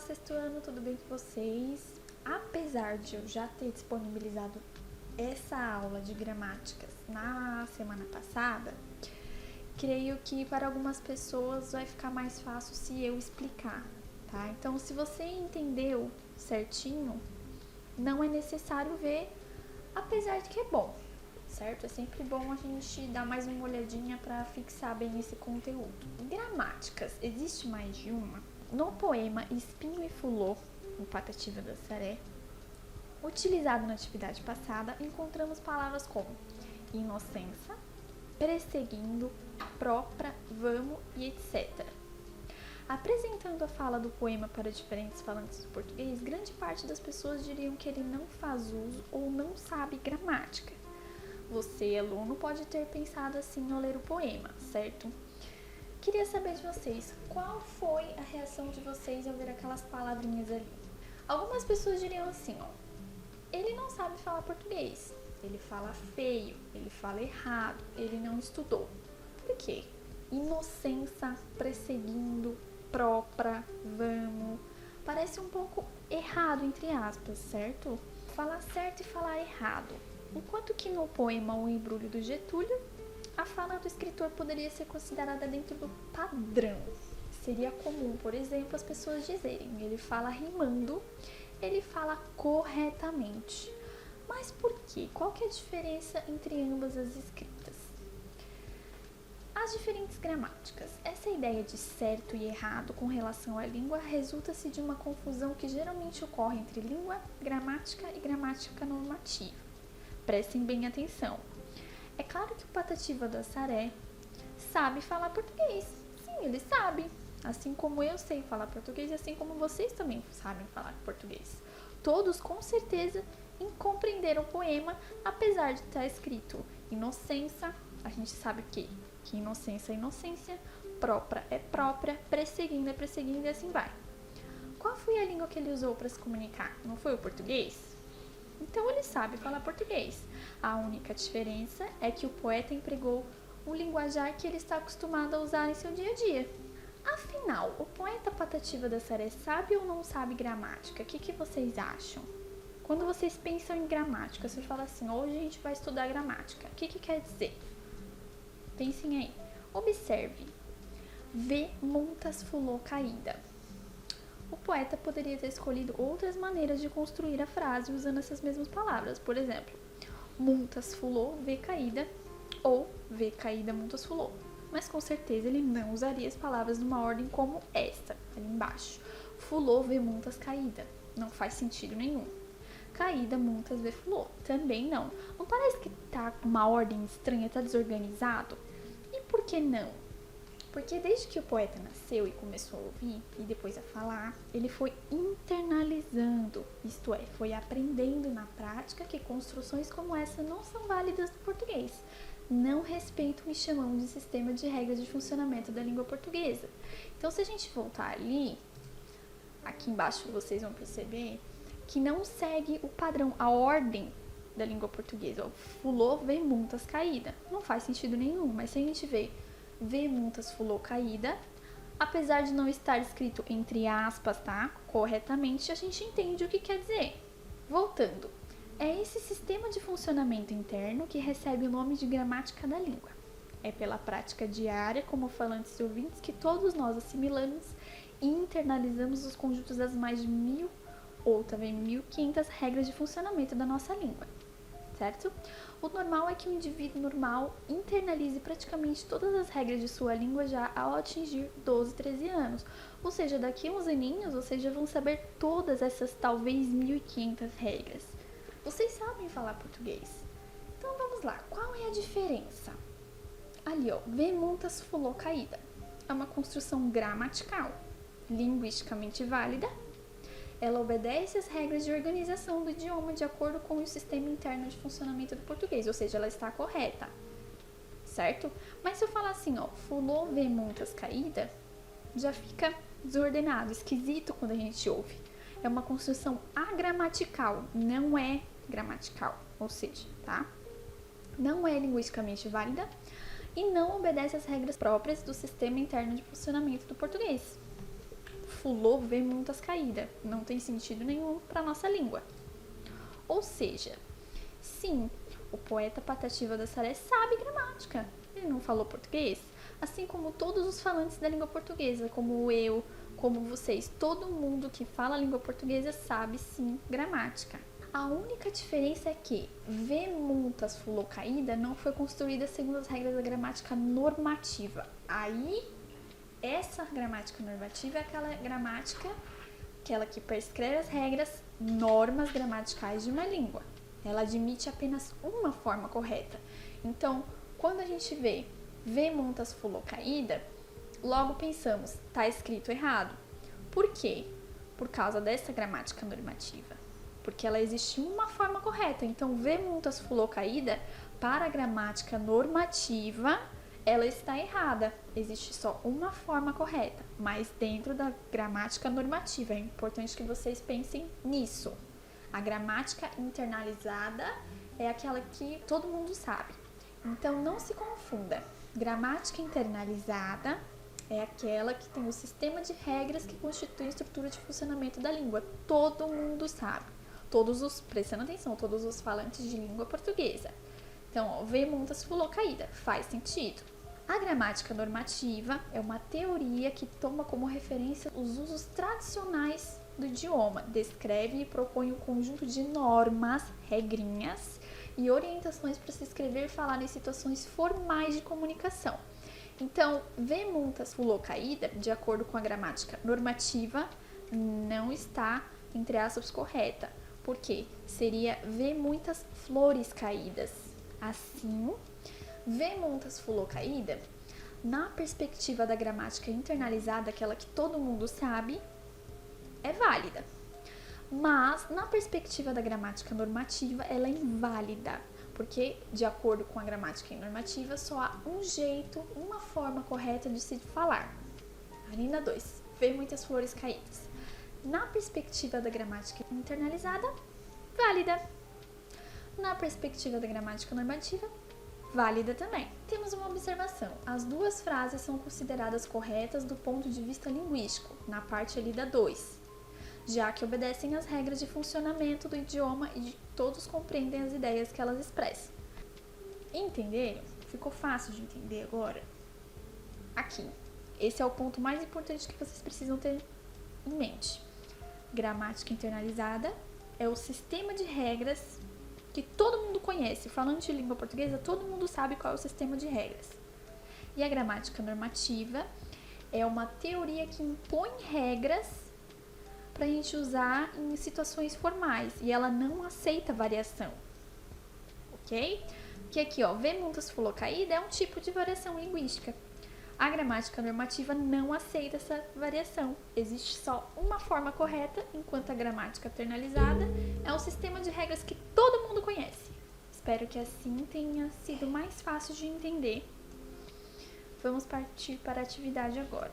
sexto ano, tudo bem com vocês? Apesar de eu já ter disponibilizado essa aula de gramáticas na semana passada, creio que para algumas pessoas vai ficar mais fácil se eu explicar, tá? Então, se você entendeu certinho, não é necessário ver, apesar de que é bom, certo? É sempre bom a gente dar mais uma olhadinha para fixar bem esse conteúdo. Gramáticas, existe mais de uma? No poema Espinho e Fulô, no Patativa da Saré, utilizado na atividade passada, encontramos palavras como inocência, perseguindo, própria, vamos e etc. Apresentando a fala do poema para diferentes falantes do português, grande parte das pessoas diriam que ele não faz uso ou não sabe gramática. Você, aluno, pode ter pensado assim ao ler o poema, certo? Queria saber de vocês, qual foi a reação de vocês ao ver aquelas palavrinhas ali? Algumas pessoas diriam assim, ó, ele não sabe falar português, ele fala feio, ele fala errado, ele não estudou. Por quê? Inocência, perseguindo, própria, vamos, parece um pouco errado, entre aspas, certo? Falar certo e falar errado. Enquanto que no poema O Embrulho do Getúlio, a fala do escritor poderia ser considerada dentro do padrão. Seria comum, por exemplo, as pessoas dizerem, ele fala rimando, ele fala corretamente. Mas por quê? Qual que é a diferença entre ambas as escritas? As diferentes gramáticas. Essa ideia de certo e errado com relação à língua resulta-se de uma confusão que geralmente ocorre entre língua, gramática e gramática normativa. Prestem bem atenção. É claro que o Patativa da Saré sabe falar português. Sim, ele sabe. Assim como eu sei falar português, assim como vocês também sabem falar português. Todos, com certeza, compreenderam o poema, apesar de estar escrito inocência, a gente sabe que inocência é inocência, própria é própria, perseguindo é perseguindo e assim vai. Qual foi a língua que ele usou para se comunicar? Não foi o português? Então ele sabe falar português. A única diferença é que o poeta empregou um linguajar que ele está acostumado a usar em seu dia a dia. Afinal, o poeta Patativa da Saré sabe ou não sabe gramática? O que vocês acham? Quando vocês pensam em gramática, você fala assim, hoje a gente vai estudar gramática. O que quer dizer? Pensem aí. Observe. Vê montas fulô caída. O poeta poderia ter escolhido outras maneiras de construir a frase usando essas mesmas palavras. Por exemplo, montas fulô, vê caída, ou vê caída, montas fulô. Mas com certeza ele não usaria as palavras numa ordem como esta, ali embaixo. Fulô, vê montas caída. Não faz sentido nenhum. Caída, montas, vê fulô. Também não. Não parece que tá uma ordem estranha, tá desorganizado? E por que não? Porque desde que o poeta nasceu e começou a ouvir e depois a falar, ele foi internalizando, isto é, foi aprendendo na prática que construções como essa não são válidas no português. Não respeitam o que chamamos de sistema de regras de funcionamento da língua portuguesa. Então, se a gente voltar ali, aqui embaixo vocês vão perceber que não segue o padrão, a ordem da língua portuguesa. Fulô, vê montas caída. Não faz sentido nenhum, mas se a gente vê montas fulô caída, apesar de não estar escrito entre aspas, tá? Corretamente, a gente entende o que quer dizer. Voltando, é esse sistema de funcionamento interno que recebe o nome de gramática da língua. É pela prática diária, como falantes e ouvintes, que todos nós assimilamos e internalizamos os conjuntos das mais de 1.000 ou também 1.500 regras de funcionamento da nossa língua, certo? O normal é que o indivíduo normal internalize praticamente todas as regras de sua língua já ao atingir 12, 13 anos. Ou seja, daqui a uns aninhos vocês já vão saber todas essas talvez 1.500 regras. Vocês sabem falar português. Então vamos lá, qual é a diferença? Ali ó, vê montas fulô caída. É uma construção gramatical, linguisticamente válida. Ela obedece às regras de organização do idioma de acordo com o sistema interno de funcionamento do português, ou seja, ela está correta, certo? Mas se eu falar assim, ó, fulô vê montas caída, já fica desordenado, esquisito quando a gente ouve. É uma construção agramatical, não é gramatical, ou seja, tá? Não é linguisticamente válida e não obedece às regras próprias do sistema interno de funcionamento do português. fulô, vê muitas caídas. Não tem sentido nenhum para nossa língua. Ou seja, sim, o poeta Patativa da Saré sabe gramática. Ele não falou português? Assim como todos os falantes da língua portuguesa, como eu, como vocês, todo mundo que fala a língua portuguesa sabe sim gramática. A única diferença é que V multas fulô caída não foi construída segundo as regras da gramática normativa. Aí, essa gramática normativa é aquela gramática, aquela que prescreve as regras, normas gramaticais de uma língua. Ela admite apenas uma forma correta. Então, quando a gente vê V multas fulô caída, logo pensamos, está escrito errado. Por quê? Por causa dessa gramática normativa. Porque ela existe uma forma correta. Então, V multas fulô caída, para a gramática normativa, ela está errada. Existe só uma forma correta, mas dentro da gramática normativa. É importante que vocês pensem nisso. A gramática internalizada é aquela que todo mundo sabe. Então, não se confunda. Gramática internalizada é aquela que tem o sistema de regras que constitui a estrutura de funcionamento da língua. Todo mundo sabe. Prestando atenção, todos os falantes de língua portuguesa. Então, ó, V multas fulô caída, faz sentido. A gramática normativa é uma teoria que toma como referência os usos tradicionais do idioma, descreve e propõe um conjunto de normas, regrinhas e orientações para se escrever e falar em situações formais de comunicação. Então, V multas fulô caída, de acordo com a gramática normativa, não está, entre aspas, correta. Por quê? Seria V muitas flores caídas. Assim, V multas fulô caída, na perspectiva da gramática internalizada, aquela que todo mundo sabe, é válida. Mas, na perspectiva da gramática normativa, ela é inválida. Porque, de acordo com a gramática normativa, só há um jeito, uma forma correta de se falar. Linha 2. V muitas flores caídas. Na perspectiva da gramática internalizada, válida. Na perspectiva da gramática normativa, válida também. Temos uma observação. As duas frases são consideradas corretas do ponto de vista linguístico, na parte ali da 2, já que obedecem às regras de funcionamento do idioma e todos compreendem as ideias que elas expressam. Entenderam? Ficou fácil de entender agora? Aqui. Esse é o ponto mais importante que vocês precisam ter em mente. Gramática internalizada é o sistema de regras que todo mundo conhece. Falando de língua portuguesa, todo mundo sabe qual é o sistema de regras. E a gramática normativa é uma teoria que impõe regras para a gente usar em situações formais. E ela não aceita variação. Ok? Porque aqui, ó, V multas fulô caída é um tipo de variação linguística. A gramática normativa não aceita essa variação. Existe só uma forma correta, enquanto a gramática internalizada é um sistema de regras que todo mundo conhece. Espero que assim tenha sido mais fácil de entender. Vamos partir para a atividade agora.